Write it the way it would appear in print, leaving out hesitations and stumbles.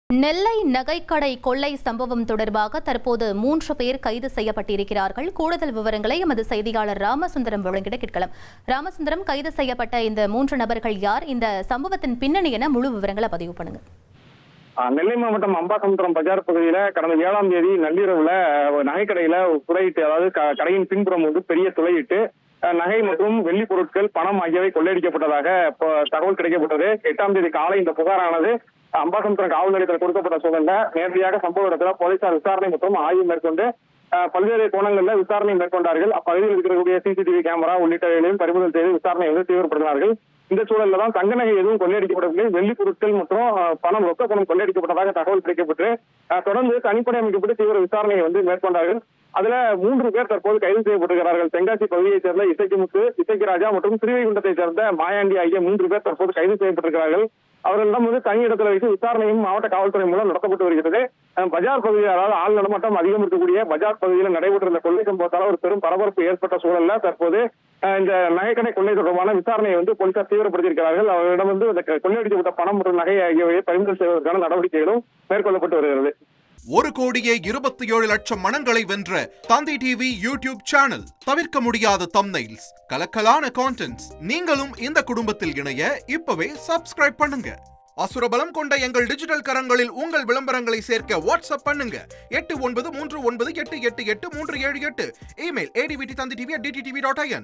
நெல்லை நகைக்கடை கொள்ளை சம்பவம் தொடர்பாக தற்போது 3 பேர் கைது செய்யப்பட்டிருக்கிறார்கள். கூடுதல் விவரங்களை எமது செய்தியாளர் ராமசுந்தரம் வழங்கிட கேட்கலாம். ராமசுந்தரம், கைது செய்யப்பட்ட இந்த 3 நபர்கள் யார்? இந்த சம்பவத்தின் பின்னணி என முழு விவரங்களை பதிவு பண்ணுங்க. நெல்லை மாவட்டம் அம்பாசமுத்திரம் பஜார் பகுதியில கடந்த 7ஆம் தேதி நள்ளிரவுல நகைக்கடையில துளையிட்டு, அதாவது கடையின் பின்புறம் பெரிய துளையிட்டு நகை மற்றும் வெள்ளி பொருட்கள், பணம் ஆகியவை கொள்ளையடிக்கப்பட்டதாக தகவல் கிடைக்கப்பட்டது. 8ஆம் தேதி காலை இந்த புகாரானது அம்பாசமுத்திரம் காவல் நிலையத்தில் கொடுக்கப்பட்ட சூழல்ல நேரடியாக சம்பவ இடத்துல போலீசார் விசாரணை மற்றும் ஆய்வு மேற்கொண்டு பல்வேறு கோணங்கள்ல விசாரணை மேற்கொண்டார்கள். அப்பகுதியில் இருக்கக்கூடிய சிசிடிவி கேமரா உள்ளிட்டவைகளையும் பறிமுதல் செய்து விசாரணை தீவிரப்படுத்தினார்கள். இந்த சூழல்ல தான் தங்க நகை எதுவும் கொள்ளையடிக்கப்படவில்லை, வெள்ளி பொருட்கள் மற்றும் ரொக்க பணம் கொள்ளையடிக்கப்பட்டதாக தகவல் கிடைக்கப்பட்டு தொடர்ந்து தனிப்படை அமைக்கப்பட்டு தீவிர விசாரணையை மேற்கொண்டார்கள். அதுல 3 பேர் தற்போது கைது செய்யப்பட்டிருக்கிறார்கள். தென்காசி பகுதியைச் சேர்ந்த இசைக்கு ராஜா மற்றும் திருவைகுண்டத்தை சேர்ந்த மாயாண்டி ஆகிய 3 பேர் தற்போது கைது செய்யப்பட்டிருக்கிறார்கள். அவர்களிடம் தனி இடத்துல வைத்து விசாரணையும் மாவட்ட காவல்துறை மூலம் நடத்தப்பட்டு வருகிறது. பஜார் பகுதியில், அதாவது ஆள் நடமாட்டம் அதிகம் இருக்கக்கூடிய பஜார் பகுதியில் நடைபெற்றிருந்த கொள்ளை சம்பவத்தால் ஒரு பெரும் பரபரப்பு ஏற்பட்ட சூழல்ல தற்போது இந்த நகைக்கடை கொள்ளை தொடர்பான விசாரணையை போலீசார் தீவிரப்படுத்தியிருக்கிறார்கள். அவர்களிடம் கொள்ளையடிக்கப்பட்ட பணம் மற்றும் நகை ஆகியவை பறிமுதல் செய்வதற்கான நடவடிக்கைகளும் மேற்கொள்ளப்பட்டு வருகிறது. 1,27,00,000 மனங்களை வென்ற தந்தி டிவி யூடியூப் சேனல். தவிர்க்க முடியாத தம்ப்நெயில்ஸ், கலக்கலான கான்டென்ட்ஸ். நீங்களும் இந்த குடும்பத்தில் இணைய இப்பவே சப்ஸ்கிரைப் பண்ணுங்க. அசுரபலம் கொண்ட எங்கள் டிஜிட்டல் கரங்களில் உங்கள் விளம்பரங்களை சேர்க்க வாட்ஸ்அப் பண்ணுங்க. 8939888378. Email advtthanditv@dttv.in.